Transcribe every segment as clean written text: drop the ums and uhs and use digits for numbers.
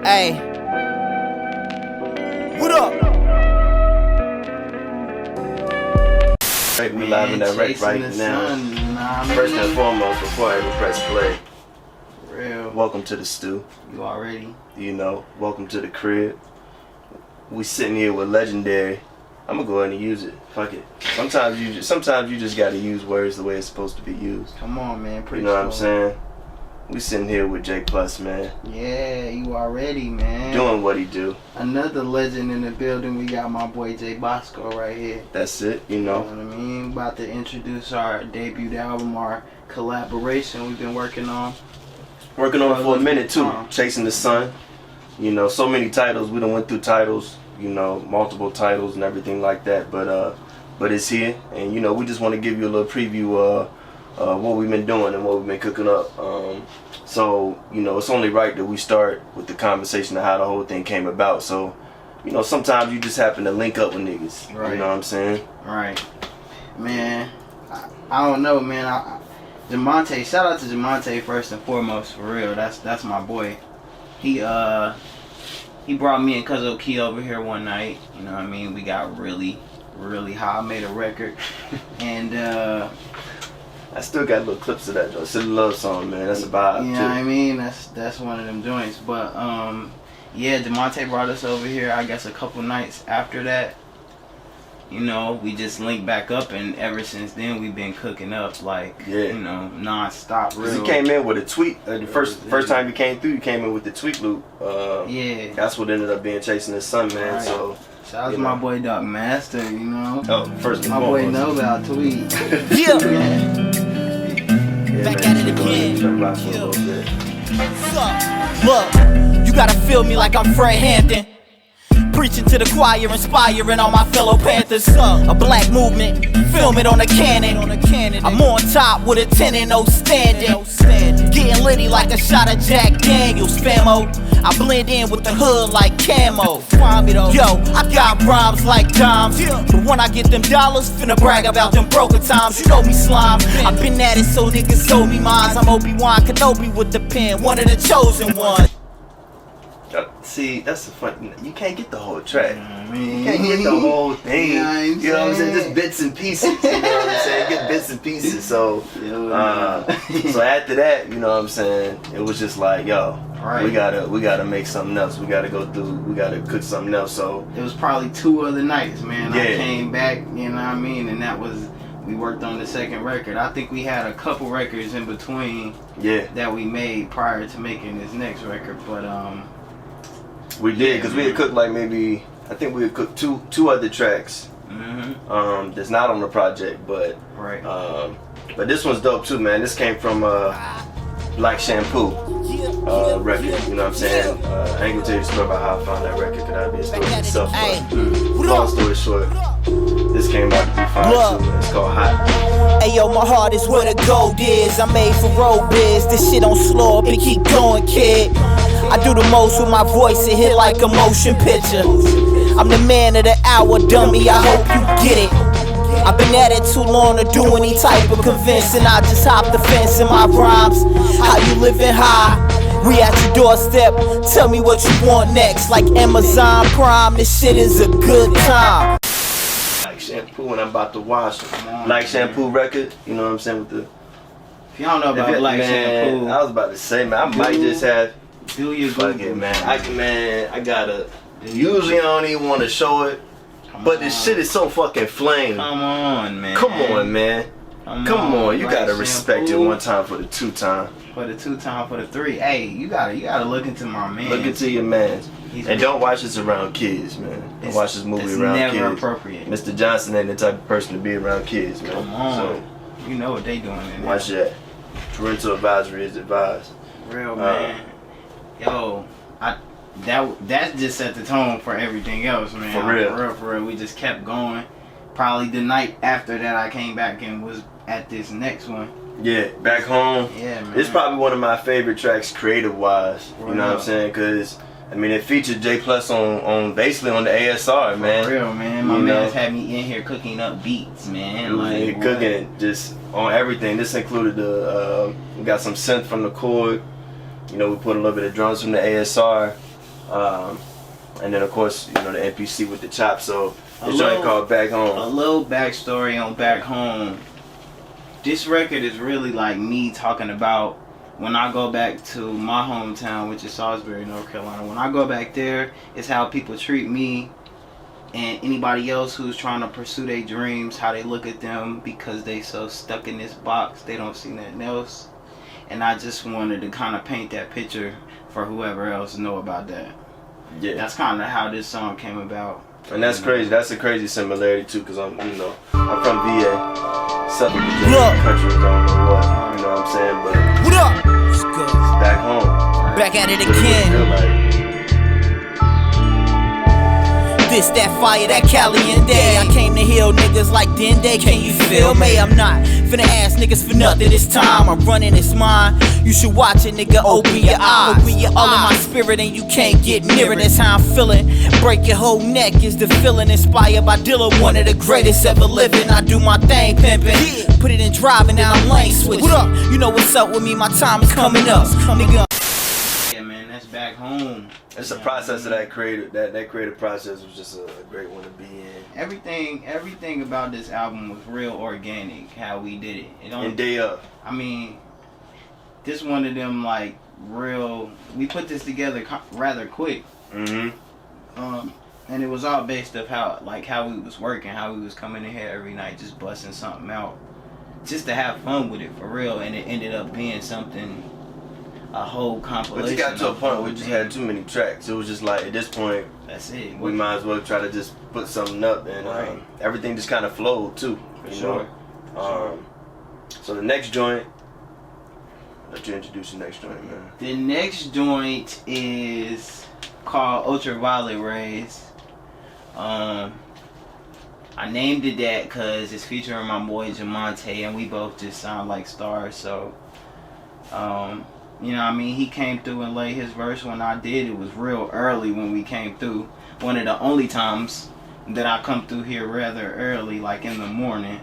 Hey, what up? Right, we live in that wreck right now. First and foremost, before I even press play, Real. welcome to the stew. You already? You know, welcome to the crib. We sitting here with legendary. I'm gonna go ahead and use it. Fuck it. Sometimes you just gotta use words the way it's supposed to be used. Come on, man. You know what I'm saying? We sitting here with Jaypluss, man. Yeah, you already, man. Doing what he do. Another legend in the building. We got my boy Bosco right here. That's it, you know. You know what I mean? About to introduce our debut album, our collaboration we've been working on. Working on it for a minute too. Chasing the Sun. You know, so many titles. We done went through titles. You know, multiple titles and everything like that. But it's here, and you know, we just want to give you a little preview of what we've been doing and what we've been cooking up. So you know, it's only right that we start with the conversation of how the whole thing came about. So, you know, sometimes you just happen to link up with niggas. Right. You know what I'm saying? Right. Man, I don't know, man. Jamonte, shout out to Jamonte first and foremost, for real. That's my boy. He brought me and Cuzzo Key over here one night. You know what I mean? We got really, really high. I made a record, and I still got little clips of that though. It's a love song, man. That's a vibe. You know what I mean? That's one of them joints. But yeah, Jamonte brought us over here. I guess a couple nights after that, you know, we just linked back up, and ever since then we've been cooking up like, you know, non-stop. Real. He came in with a tweet. The first time he came through, he came in with the tweet loop. Yeah. That's what ended up being Chasing the Sun, man. Right. So shout out to my boy Doc Master, you know. Oh, first and my boy know about tweet. Yeah. Back at it again. Look, you gotta feel me like I'm Fred Hampton. Preaching to the choir, inspiring all my fellow Panthers. A black movement, film it on a cannon. I'm on top with a 10-0 standing. Getting litty like a shot of Jack Daniels, famo. I blend in with the hood like camo. Yo, I got rhymes like dimes, but when I get them dollars, finna brag about them broken times. You know me, slime. I've been at it, so niggas sold me mines. I'm Obi-Wan Kenobi with the pen, one of the chosen ones. See, that's the fun. You can't get the whole track. You can't get the whole thing. You know what I'm saying? Just bits and pieces. You know what I'm saying? Get bits and pieces. So, so after that, you know what I'm saying? It was just like, yo, we gotta make something else. We gotta go through. We gotta cook something else. So it was probably 2 other nights, man. Yeah. I came back. You know what I mean? And that was. We worked on the second record. I think we had a couple records in between. Yeah. That we made prior to making this next record, but we did, because we had cooked like maybe, I think we had cooked two other tracks that's not on the project, but but this one's dope too, man. This came from Black Shampoo record, you know what I'm saying? I ain't gonna tell you the story about how I found that record, because that'd be a story in itself, but long story short, this came out to be fine too, man. It's called Hot. Hey yo, my heart is where the gold is. I'm made for road biz. This shit don't slow up and keep going, kid. I do the most with my voice, it hit like a motion picture. I'm the man of the hour, dummy, I hope you get it. I've been at it too long to do any type of convincing. I just hop the fence in my rhymes. How you living high? We at your doorstep, tell me what you want next. Like Amazon Prime, this shit is a good time. Like Shampoo, when I'm about to wash them. Like Shampoo record, you know what I'm saying? With the, if y'all know about Black Shampoo, I was about to say, man, I might just have. Do you fuck it, man? I gotta. Usually I don't even want to show it, but this shit is so fucking flame. Come on, man. Come on, man. Come on. You gotta respect it one time for the 2 time. For the 2 time, for the 3. Hey, you gotta look into my man. Look into your man. And don't watch this around kids, man. Don't watch this movie around kids. It's never appropriate. Mr. Johnson ain't the type of person to be around kids, man. Come on. So, you know what they doing in there. Watch that. Parental advisory is advised. Real, man. Yo, that just set the tone for everything else, man. For real. We just kept going. Probably the night after that, I came back and was at this next one. Yeah, Back Home. Yeah, man. It's probably one of my favorite tracks, creative-wise. You know what I'm saying? Because I mean, it featured Jaypluss on basically on the ASR, man. For real, man. My man's had me in here cooking up beats, man. Like cooking just on everything. This included the we got some synth from the chord. You know, we put a little bit of drums from the ASR. And then of course, you know, the NPC with the chop. So the joint called Back Home. A little backstory on Back Home. This record is really like me talking about when I go back to my hometown, which is Salisbury, North Carolina. When I go back there, it's how people treat me and anybody else who's trying to pursue their dreams, how they look at them because they so stuck in this box, they don't see nothing else. And I just wanted to kind of paint that picture for whoever else know about that. Yeah, that's kind of how this song came about. And that's crazy. That's a crazy similarity too, cause I'm from VA, Southern Virginia, country, don't know what, you know what I'm saying, but what up? It's good. It's back home. Back at it again. This, that fire, that caliente. I came to heal niggas like Dende, can you feel me? I'm not finna ask niggas for nothing this time. I'm running this mine. You should watch it, nigga, open your eyes. Open your all in my spirit and you can't get near it. That's how I'm feeling. Break your whole neck is the feeling. Inspired by Dilla, one of the greatest ever living. I do my thing, pimpin'. Put it in driving, now I'm lane switching. What up? You know what's up with me, my time is coming up. Nigga. Yeah, man, that's Back Home. It's a process of that creative process was just a great one to be in. Everything about this album was real organic, how we did it. And day up. I mean, this one of them like real. We put this together rather quick. And it was all based off how we was working, how we was coming in here every night, just busting something out, just to have fun with it for real. And it ended up being something. A whole compilation. But you got to a point where we just had too many tracks. It was just like, at this point, that's it. We might as well try to just put something up, and everything just kind of flowed too. You know? So the next joint, let you introduce the next joint, man. The next joint is called Ultraviolet Rays. I named it that because it's featuring my boy Jamonte, and we both just sound like stars. So, you know what I mean? He came through and laid his verse when I did. It was real early when we came through. One of the only times that I come through here rather early, like in the morning.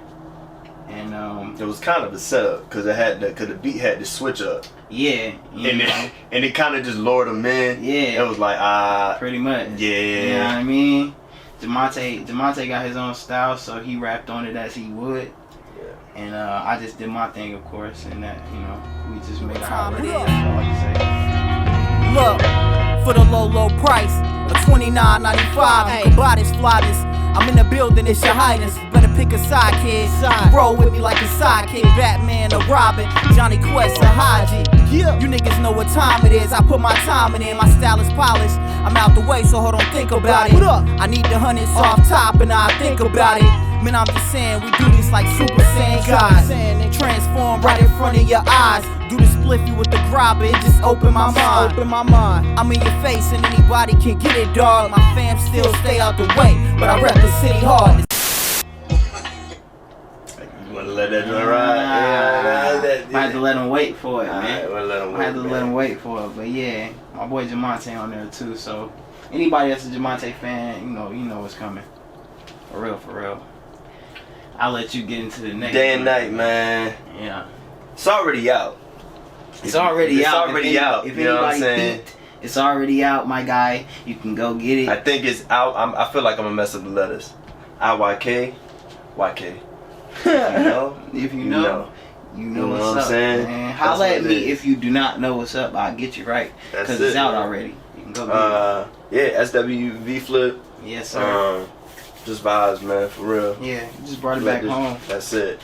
And it was kind of a setup because the beat had to switch up. Yeah. And it kind of just lured him in. Yeah. It was like pretty much. Yeah. You know what I mean? Jamonte got his own style, so he rapped on it as he would. And I just did my thing, of course, and that, you know, we just made it how it is. That's all I can say. Look, for the low price of $29.95, you can buy this fly this. I'm in the building, it's your highness. Better pick a side, kid. Roll with me like a sidekick. Batman or Robin, Johnny Quest or Haji. You niggas know what time it is. I put my time in it. My style is polished. I'm out the way, so hold on, think about it. I need the hundreds off top, and I think about it. Man, I'm just saying, we do this like Super Saiyan guys. Transform right in front of your eyes. Do the spliffy with the grabber, it just open my mind. I'm in your face and anybody can get it, dog. My fam still stay out the way, but I rep the city hard. You wanna let that joint ride? I had to let him wait for it, man. I had to let him wait for it, but yeah, my boy Jamonte on there too. So anybody that's a Jamonte fan, you know what's coming. For real. I'll let you get into the next Day and Night, man. Yeah. It's already out. It's already out. If you know what I'm saying? It's already out, my guy. You can go get it. I think it's out. I feel like I'm gonna mess up the letters. IYK, YK. If you know, you know what's up, saying? Man. Holla at me if you do not know what's up. I'll get you right. Because it's out already. You can go get it. Yeah, SWV Flip. Yes, sir. Just vibes, man, for real. Yeah, you just brought it back home. That's it.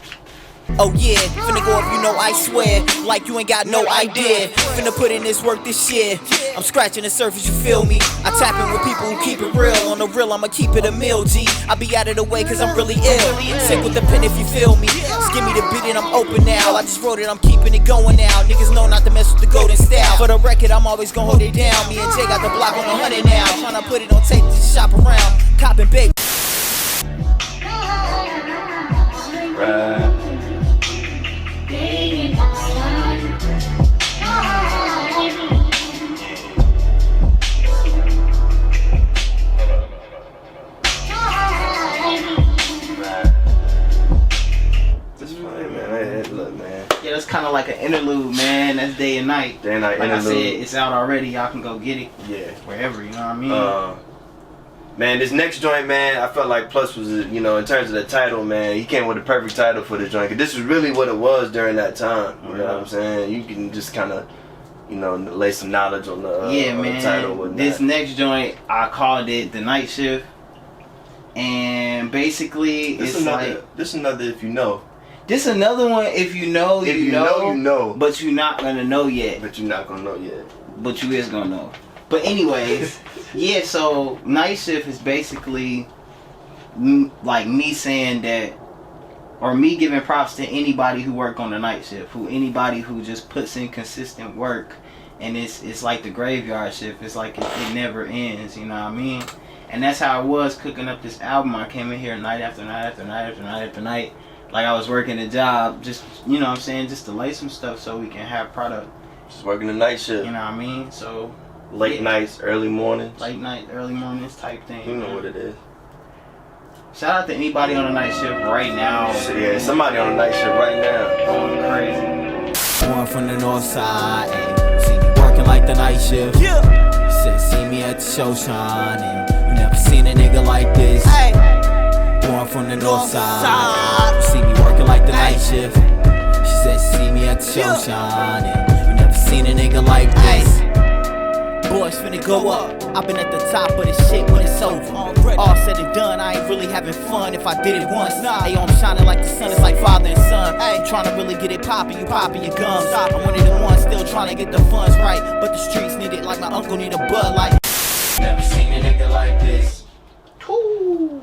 Oh yeah, finna go if you know I swear, like you ain't got no idea. Finna put in this work this year. I'm scratching the surface, you feel me? I tap in with people who keep it real. On the real, I'ma keep it a meal, G. I be out of the way cause I'm really ill. Sick with the pen if you feel me. Just give me the beat and I'm open now. I just wrote it, I'm keeping it going now. Niggas know not to mess with the golden style. For the record, I'm always gonna hold it down. Me and Jay got the block on 100 now. Tryna put it on tape, just shop around. Copping big. Right. That's funny, man. Hey, look, man. Yeah, that's kind of like an interlude, man. That's day and night. Day and night like interlude. I said, it's out already. Y'all can go get it. Yeah. Wherever, you know what I mean? Man, this next joint, man, I felt like Plus was, you know, in terms of the title, man, he came with the perfect title for the joint. Cause this was really what it was during that time. You know what I'm saying? You can just kind of, you know, lay some knowledge on the, on the title. And this next joint, I called it The Night Shift. And basically, this it's another, like... This another If You Know. This another one, if you know, you know. You know. But you're not going to know yet. But you're not going to know yet. But you is going to know. But anyways, yeah, so Night Shift is basically like me saying that, or me giving props to anybody who work on the night shift, anybody who just puts in consistent work, and it's like the graveyard shift. It's like it never ends, you know what I mean? And that's how I was cooking up this album. I came in here night after night after night after night after night, like I was working a job, just, you know what I'm saying, just to lay some stuff so we can have product. Just working the night shift. You know what I mean? So late nights, early mornings. Late night, early mornings type thing. You know what it is. Shout out to anybody on the night shift right now. Yeah, somebody on the night shift right now. Going crazy. Born from the north side, and see me working like the night shift. Yeah. Said see me at the show shine, and you never seen a nigga like this. Hey. Born from the north side, you see me working like the night shift. She said see me at the show shine, and you never seen a nigga like this. Boys finna go up. I've been at the top of this shit when it's over. All said and done, I ain't really having fun if I did it once. Hey, I'm shining like the sun, it's like father and son. Hey, trying to really get it poppin', you poppin' your gums. I'm one of the ones still trying to get the funds right, but the streets need it like my uncle need a Bud Light. Never seen a nigga like this. Ooh.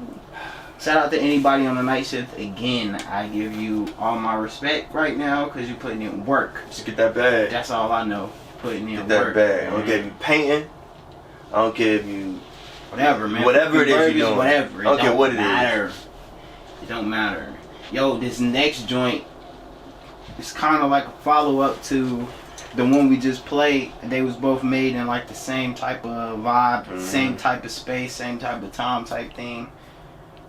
Shout out to anybody on the night shift. Again, I give you all my respect right now because you're putting in work. Just get that bag. That's all I know. Putting in get that work. bag. I don't care if you painting. I don't care if you... Whatever, man. Whatever it is you're doing. Whatever. I don't care what it matter. is. It don't matter. Yo, this next joint is kind of like a follow-up to the one we just played. They was both made in like the same type of vibe, same type of space, same type of time type thing.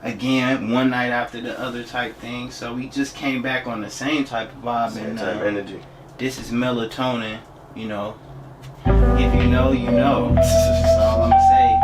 Again, one night after the other type thing. So we just came back on the same type of vibe. Same type of energy. This is Melatonin, you know. If you know, you know. That's all I'm saying.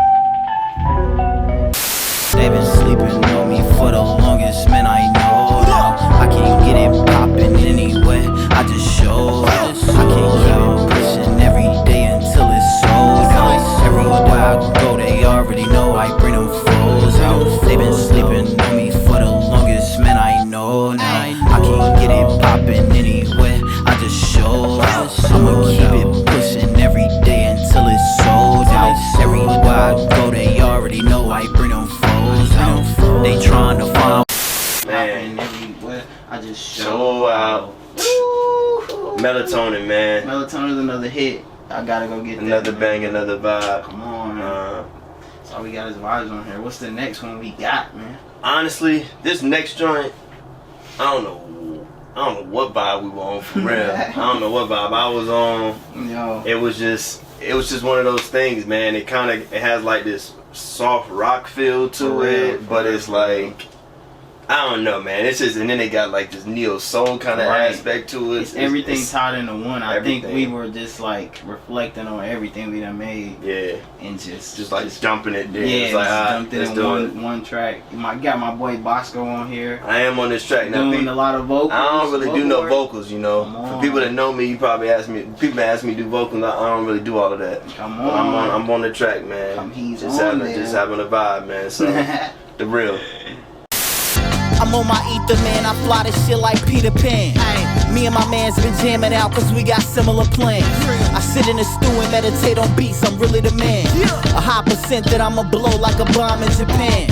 They been sleeping on me for the longest, man, I know now. I can't get it poppin' anywhere, I just show out. I can't keep it pushing every day until it's sold out. Everywhere I go, they already know I bring them foes out. They been sleeping on me for the longest, man, I know now. I can't get it poppin' anywhere, I just show out. I'ma keep it pushing every day until it's sold out. Everywhere I go, they already know I bring them foes out. They trying to find man. Everywhere I just show out. Melatonin, man. Melatonin is another hit. I gotta go get another that, bang, another vibe. Come on, man. That's all we got is vibes on here. What's the next one we got, man? Honestly, this next joint, I don't know what vibe we were on for real. I don't know what vibe I was on. Yo. It was just one of those things, man. It has like this soft rock feel to it, but it's like, I don't know, man. It's just, and then they got like this neo soul kind of aspect to it. It's everything tied into one. I think we were just like reflecting on everything we done made. Yeah. And just like jumping it there. Yeah, it's like, jumped it in one track. Got my boy Bosco on here. I am on this track now. Doing a lot of vocals. I don't really do no vocals, you know. For people that know me, you probably people ask me to do vocals. I don't really do all of that. Come on. I'm on the track, man. Just having a vibe, man. So the real. I'm on my ether, man, I fly this shit like Peter Pan. Me and my man's been jamming out cause we got similar plans. I sit in the stew and meditate on beats, I'm really the man. A high percent that I'ma blow like a bomb in Japan.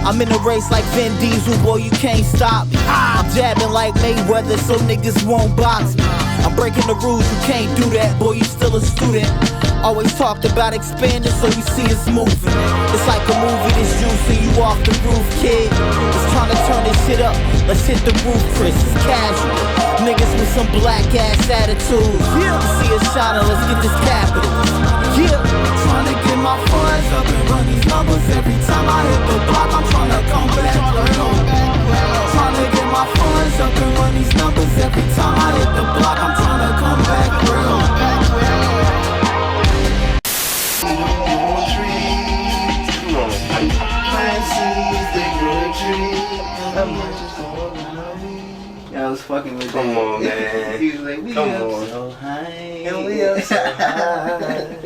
I'm in a race like Vin Diesel, boy, you can't stop me. I'm jabbing like Mayweather so niggas won't box me. I'm breaking the rules, you can't do that, boy, you still a student. Always talked about expanding so you see us moving. It's like a movie that's juicy, you off the roof, kid. Just trying to turn this shit up, let's hit the roof, Chris, it's casual. Niggas with some black ass attitudes. You see us shining, let's get this capital. Yeah. Trying to get my funds up and run these numbers every time I hit the block, I'm trying to come back. Trying to get my funds up and run these numbers every time I hit the Come on, man. He was like, we Come up on. so high. And we up so high.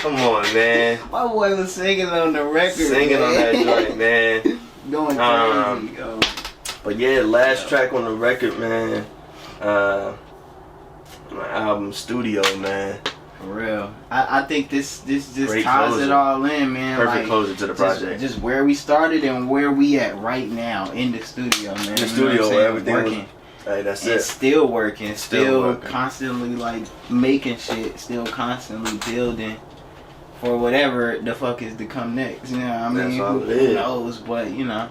Come on, man. My boy was singing on the record. Singing on that joint, man. Going crazy, yo. But yeah, last track on the record, man. My album Studio, man. For real. I think this just Great ties closure. it all in, man. Perfect like, closure to the project. Just where we started and where we at right now in the studio, man. In the You know studio, what I'm saying? where everything working. Hey, that's And it. still working, still working. constantly like making shit, still constantly building for whatever the fuck is to come next. You know what I mean? That's all Who it is. knows? But you know,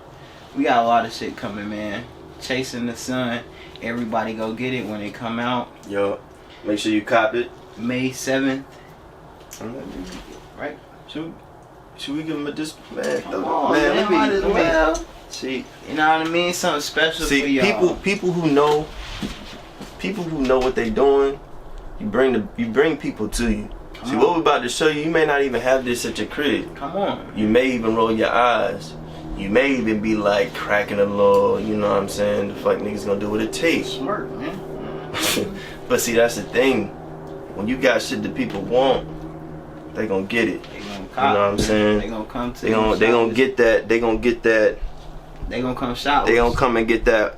we got a lot of shit coming, man. Chasing the Sun. Everybody go get it when it come out. Yo, make sure you cop it. May 7th. Right? Should we give him a this man? Come on, man, man, might as well. See, You know what I mean? Something special for see, y'all. people who know what they doing, you bring people to you. See, what we're about to show you, you may not even have this at your crib. Come on. You may even roll your eyes. You may even be like cracking a little, you know what I'm saying? The fuck niggas gonna do what it takes. Smart, man. But see, that's the thing. When you got shit that people want, they gonna get it. They gonna cop, You know what I'm saying? They gonna come to They gonna get that. They gonna get that. They gonna come shop. They gonna come and get that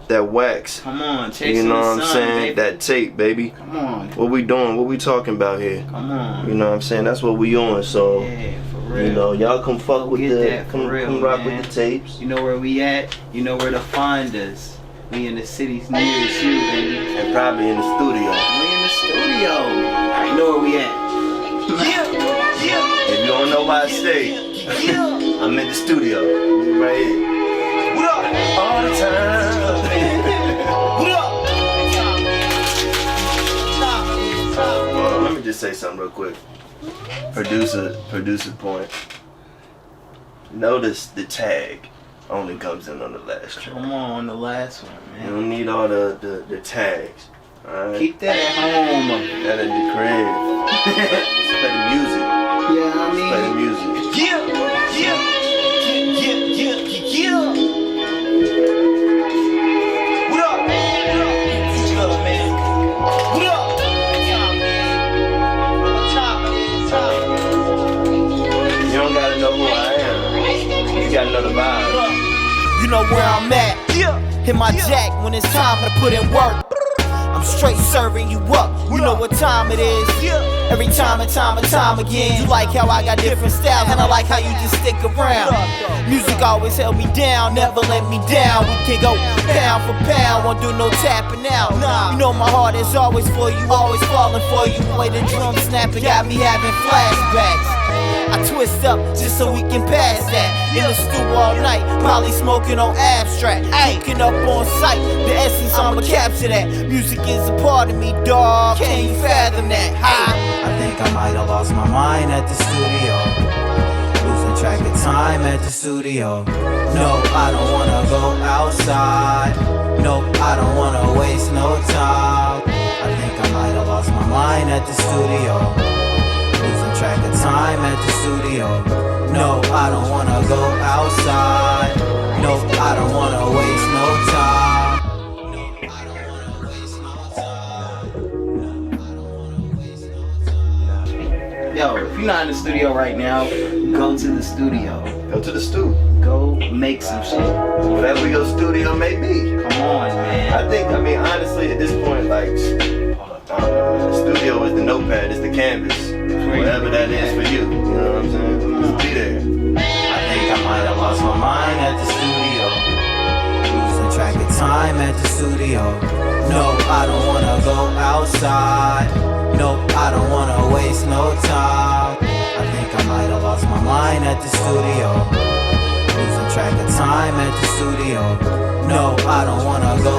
wax. Come on, chasing You know the what I'm sun, saying? baby. That tape, baby. Come on. What we doing? What we talking about here? Come on. You know what I'm saying? That's what we on. So, Yeah, for real. you know, y'all come fuck with Get the, that for come real, rock man. with the tapes. You know where we at? You know where to find us. We in the cities nearest you, baby. And probably in the studio. We in the studio. You know where we at? If you don't know why I stay, I'm in the studio. We right here. What up? All the time. What up? Well, let me just say something real quick. Producer point. Notice the tag only comes in on the last track. Come on, the last one, You man. don't need all the tags. Alright? Keep that at home. that at the crib. Just play the music. Yeah, I Play the mean. music. Yeah. What up? Good, man. What up? You don't gotta know who I am. You gotta know the vibe. You know where I'm at. Hit my jack when it's time to put in work. I'm straight serving you up. You know what time it is. Every time and time again. You like how I got different styles, and I like how you just stick around. Music always held me down, never let me down. We can go pound for pound, won't do no tapping out. You know my heart is always for you, always falling for you. Play the drum snapping, got me having flashbacks. I twist up just so we can pass that. In the stew all night, probably smoking on abstract. Cooking up on sight, the essence I'ma capture that. Music is a part of me, dawg. Can you fathom that? I think I might have lost my mind at the studio. Losing track of time at the studio. No, I don't wanna go outside. No, I don't wanna waste no time. I think I might have lost my mind at the studio. Losing track of time at the studio. No, I don't wanna go outside. No, I don't wanna waste no time. No, I don't wanna waste no time. Yo, if you're not in the studio right now, go to the studio. Go to the stew. Go make some shit. Whatever your studio may be. Come on, man. I mean, honestly, at this point, like, the studio is the notepad, it's the canvas. Whatever that is for you. You know what I'm saying? Just be there. I think I might have lost my mind at the studio. Losing track of time at the studio. No, I don't wanna go outside. No, I don't wanna waste no time. I think I might have lost my mind at the studio. Losing track of time at the studio. No, I don't wanna go